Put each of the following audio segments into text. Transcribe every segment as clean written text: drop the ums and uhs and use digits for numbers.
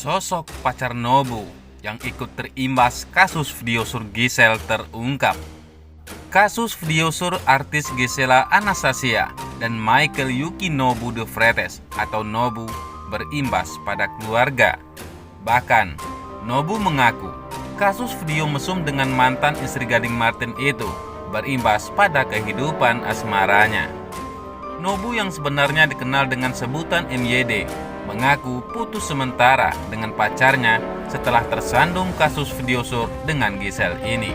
Sosok pacar Nobu yang ikut terimbas kasus video sur Giselle terungkap. Kasus video sur artis Gisela Anastasia dan Michael Yuki Nobu de Freitas atau Nobu berimbas pada keluarga. Bahkan, Nobu mengaku kasus video mesum dengan mantan istri Gading Martin itu berimbas pada kehidupan asmaranya. Nobu yang sebenarnya dikenal dengan sebutan MYD mengaku putus sementara dengan pacarnya setelah tersandung kasus video sur dengan Giselle ini.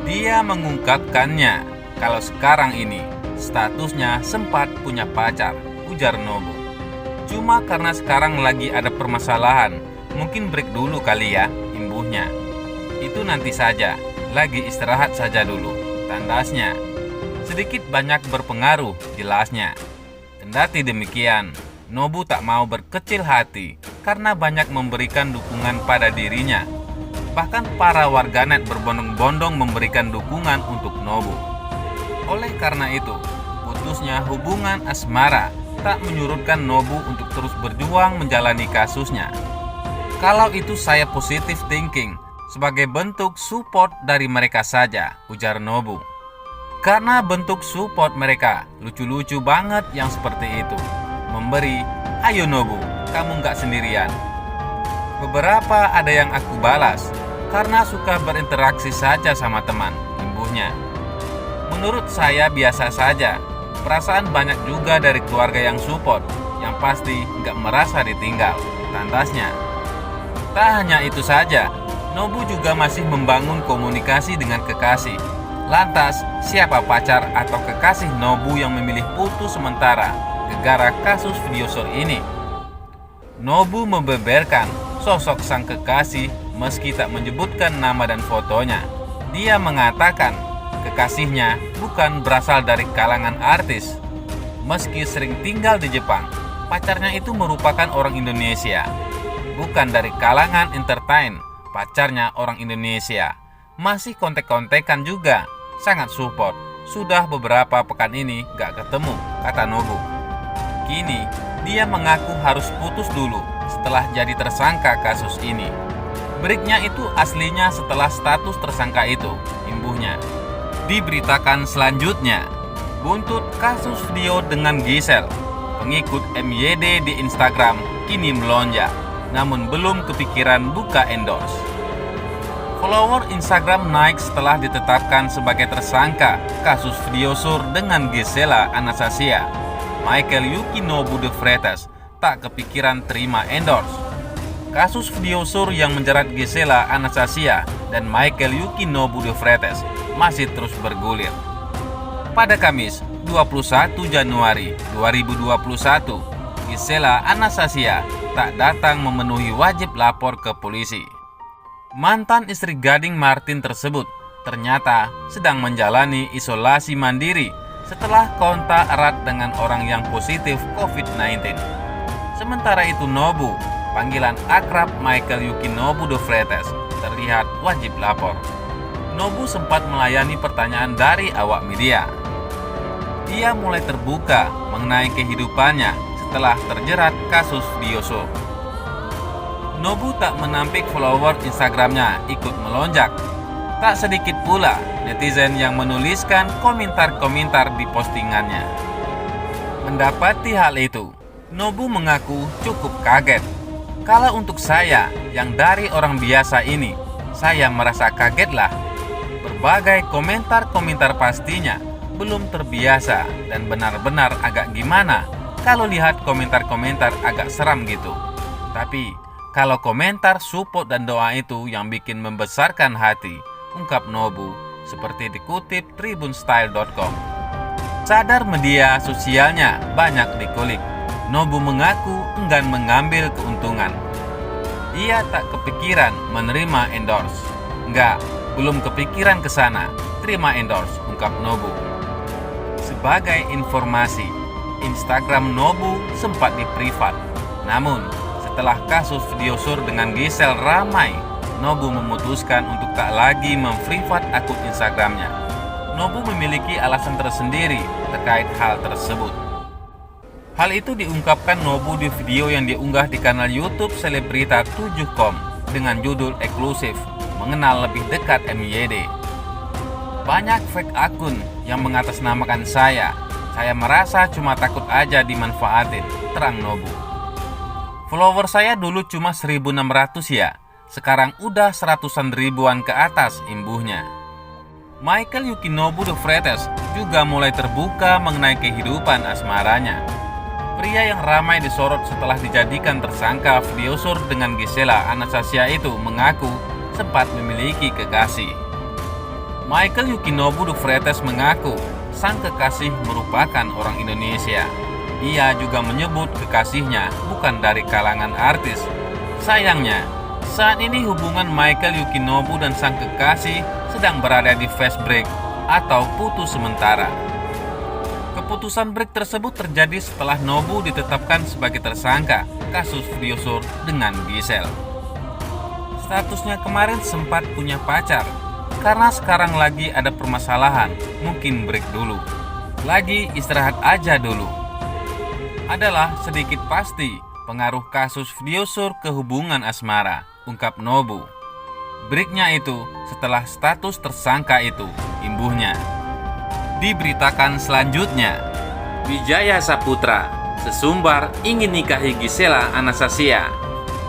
Dia mengungkapkannya kalau sekarang ini statusnya sempat punya pacar, ujar Nobu. Cuma karena sekarang lagi ada permasalahan, mungkin break dulu kali ya, imbuhnya. Itu nanti saja, lagi istirahat saja dulu, tandasnya. Sedikit banyak berpengaruh, jelasnya. Kendati demikian, Nobu tak mau berkecil hati karena banyak memberikan dukungan pada dirinya. Bahkan para warganet berbondong-bondong memberikan dukungan untuk Nobu. Oleh karena itu, putusnya hubungan asmara tak menyurutkan Nobu untuk terus berjuang menjalani kasusnya. Kalau itu saya positive thinking, sebagai bentuk support dari mereka saja, ujar Nobu. Karena bentuk support mereka lucu-lucu banget yang seperti itu. Memberi, ayo Nobu, kamu nggak sendirian. Beberapa ada yang aku balas karena suka berinteraksi saja sama teman, imbuhnya. Menurut saya biasa saja, perasaan banyak juga dari keluarga yang support, yang pasti nggak merasa ditinggal, tandasnya. Tak hanya itu saja, Nobu juga masih membangun komunikasi dengan kekasih. Lantas, siapa pacar atau kekasih Nobu yang memilih putus sementara gegara kasus video sur ini? Nobu membeberkan sosok sang kekasih meski tak menyebutkan nama dan fotonya. Dia mengatakan kekasihnya bukan berasal dari kalangan artis. Meski sering tinggal di Jepang, pacarnya itu merupakan orang Indonesia. Bukan dari kalangan entertain, pacarnya orang Indonesia. Masih kontek-kontekan juga, sangat support. Sudah beberapa pekan ini gak ketemu, kata Nobu. Kini, dia mengaku harus putus dulu setelah jadi tersangka kasus ini. Breaknya itu aslinya setelah status tersangka itu, imbuhnya. Diberitakan selanjutnya, buntut kasus video dengan Giselle, pengikut MYD di Instagram kini melonjak, namun belum kepikiran buka endorse. Follower Instagram naik setelah ditetapkan sebagai tersangka kasus video sur dengan Gisela Anastasia. Michael Yuki Nobu de Freitas tak kepikiran terima endorse. Kasus video sur yang menjerat Gisela Anastasia dan Michael Yuki Nobu de Freitas masih terus bergulir. Pada Kamis 21 Januari 2021, Gisela Anastasia tak datang memenuhi wajib lapor ke polisi. Mantan istri Gading Martin tersebut ternyata sedang menjalani isolasi mandiri setelah kontak erat dengan orang yang positif COVID-19. Sementara itu Nobu, panggilan akrab Michael Yuki Nobu de Freitas, terlihat wajib lapor. Nobu sempat melayani pertanyaan dari awak media. Ia mulai terbuka mengenai kehidupannya setelah terjerat kasus video sur. Nobu tak menampik follower Instagramnya ikut melonjak. Tak sedikit pula netizen yang menuliskan komentar-komentar di postingannya. Mendapati hal itu, Nobu mengaku cukup kaget. Kalau untuk saya yang dari orang biasa ini, saya merasa kagetlah. Berbagai komentar-komentar pastinya belum terbiasa dan benar-benar agak gimana kalau lihat komentar-komentar agak seram gitu. Tapi kalau komentar support dan doa itu yang bikin membesarkan hati, ungkap Nobu seperti dikutip tribunstyle.com. Sadar media sosialnya banyak dikulik, Nobu mengaku enggan mengambil keuntungan. Ia tak kepikiran menerima endorse. Enggak, belum kepikiran ke sana, terima endorse, ungkap Nobu. Sebagai informasi, Instagram Nobu sempat diprivat. Namun, setelah kasus video sur dengan Giselle ramai, Nobu memutuskan untuk tak lagi memprivat akun Instagramnya. Nobu memiliki alasan tersendiri terkait hal tersebut. Hal itu diungkapkan Nobu di video yang diunggah di kanal YouTube Selebrita 7com dengan judul eksklusif mengenal lebih dekat MYD. Banyak fake akun yang mengatasnamakan saya. Saya merasa cuma takut aja dimanfaatin, terang Nobu. Follower saya dulu cuma 1.600 ya, sekarang udah seratusan ribuan ke atas, imbuhnya. Michael Yukinobu de Freitas juga mulai terbuka mengenai kehidupan asmaranya. Pria yang ramai disorot setelah dijadikan tersangka video sur dengan Gisela Anastasia itu mengaku sempat memiliki kekasih. Michael Yukinobu de Freitas mengaku sang kekasih merupakan orang Indonesia. Ia juga menyebut kekasihnya bukan dari kalangan artis. Sayangnya, saat ini hubungan Michael Yukinobu dan sang kekasih sedang berada di fast break atau putus sementara. Keputusan break tersebut terjadi setelah Nobu ditetapkan sebagai tersangka kasus video sur dengan Giselle. Statusnya kemarin sempat punya pacar, karena sekarang lagi ada permasalahan, mungkin break dulu. Lagi istirahat aja dulu. Adalah sedikit pasti pengaruh kasus video sur ke hubungan asmara, ungkap Nobu. Breaknya itu setelah status tersangka itu, imbuhnya. Diberitakan selanjutnya, Wijaya Saputra, sesumbar ingin nikahi Gisela Anastasia.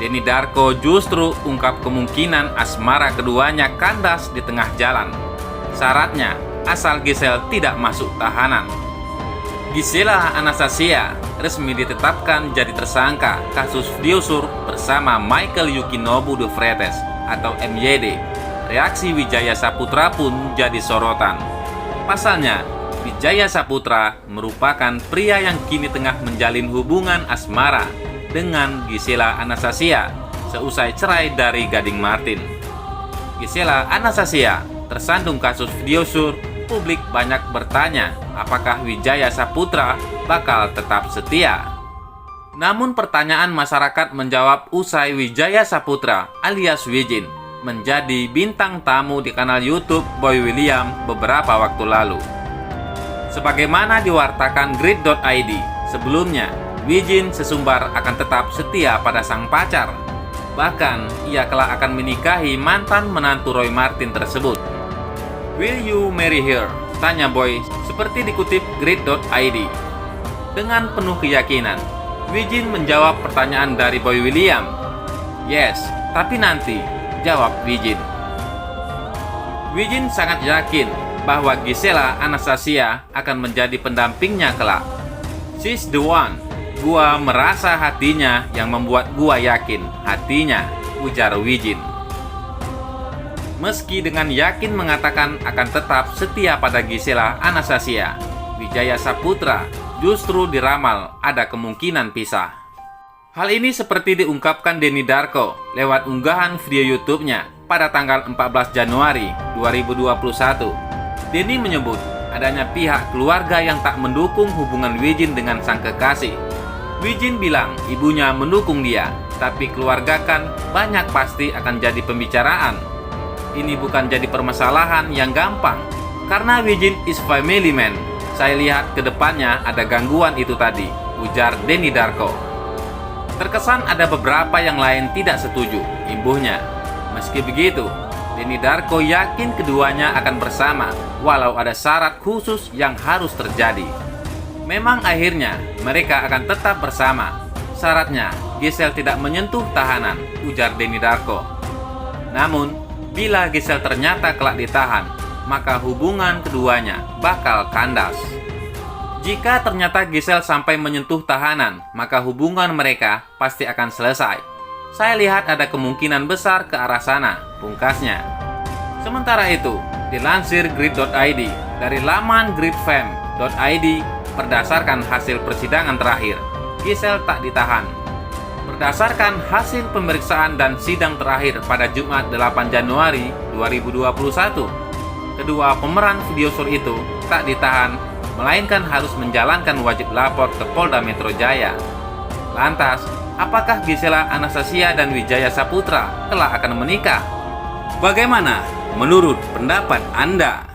Denny Darko justru ungkap kemungkinan asmara keduanya kandas di tengah jalan. Syaratnya, asal Giselle tidak masuk tahanan. Gisela Anastasia resmi ditetapkan jadi tersangka kasus video sur bersama Michael Yukinobu de Freitas atau MYD. Reaksi Wijaya Saputra pun jadi sorotan. Pasalnya, Wijaya Saputra merupakan pria yang kini tengah menjalin hubungan asmara dengan Gisela Anastasia seusai cerai dari Gading Martin. Gisela Anastasia tersandung kasus video sur. Publik banyak bertanya apakah Wijaya Saputra bakal tetap setia. Namun pertanyaan masyarakat menjawab usai Wijaya Saputra alias Wijin menjadi bintang tamu di kanal YouTube Boy William beberapa waktu lalu. Sebagaimana diwartakan Grid.id, sebelumnya Wijin sesumbar akan tetap setia pada sang pacar. Bahkan ia kelak akan menikahi mantan menantu Roy Martin tersebut. Will you marry her? Tanya Boy seperti dikutip Grid.id. Dengan penuh keyakinan, Wijin menjawab pertanyaan dari Boy William. Yes, tapi nanti, jawab Wijin. Wijin sangat yakin bahwa Gisela Anastasia akan menjadi pendampingnya kelak. She's the one. Gua merasa hatinya yang membuat gua yakin hatinya, ujar Wijin. Meski dengan yakin mengatakan akan tetap setia pada Gisela Anastasia, Wijaya Saputra justru diramal ada kemungkinan pisah. Hal ini seperti diungkapkan Denny Darko lewat unggahan video YouTube-nya pada tanggal 14 Januari 2021. Denny menyebut adanya pihak keluarga yang tak mendukung hubungan Wijin dengan sang kekasih. Wijin bilang ibunya mendukung dia, tapi keluarga kan banyak pasti akan jadi pembicaraan. Ini bukan jadi permasalahan yang gampang, karena Wijin is family man. Saya lihat ke depannya ada gangguan itu tadi, ujar Denny Darko. Terkesan ada beberapa yang lain tidak setuju, imbuhnya. Meski begitu, Denny Darko yakin keduanya akan bersama, walau ada syarat khusus yang harus terjadi. Memang akhirnya mereka akan tetap bersama. Syaratnya, Giselle tidak menyentuh tahanan, ujar Denny Darko. Namun, bila Giselle ternyata kelak ditahan, maka hubungan keduanya bakal kandas. Jika ternyata Giselle sampai menyentuh tahanan, maka hubungan mereka pasti akan selesai. Saya lihat ada kemungkinan besar ke arah sana, pungkasnya. Sementara itu, dilansir Grid.id dari laman gridfam.id, berdasarkan hasil persidangan terakhir, Giselle tak ditahan. Berdasarkan hasil pemeriksaan dan sidang terakhir pada Jumat 8 Januari 2021, kedua pemeran video sur itu tak ditahan, melainkan harus menjalankan wajib lapor ke Polda Metro Jaya. Lantas, apakah Gisela Anastasia dan Wijaya Saputra kelak akan menikah? Bagaimana menurut pendapat Anda?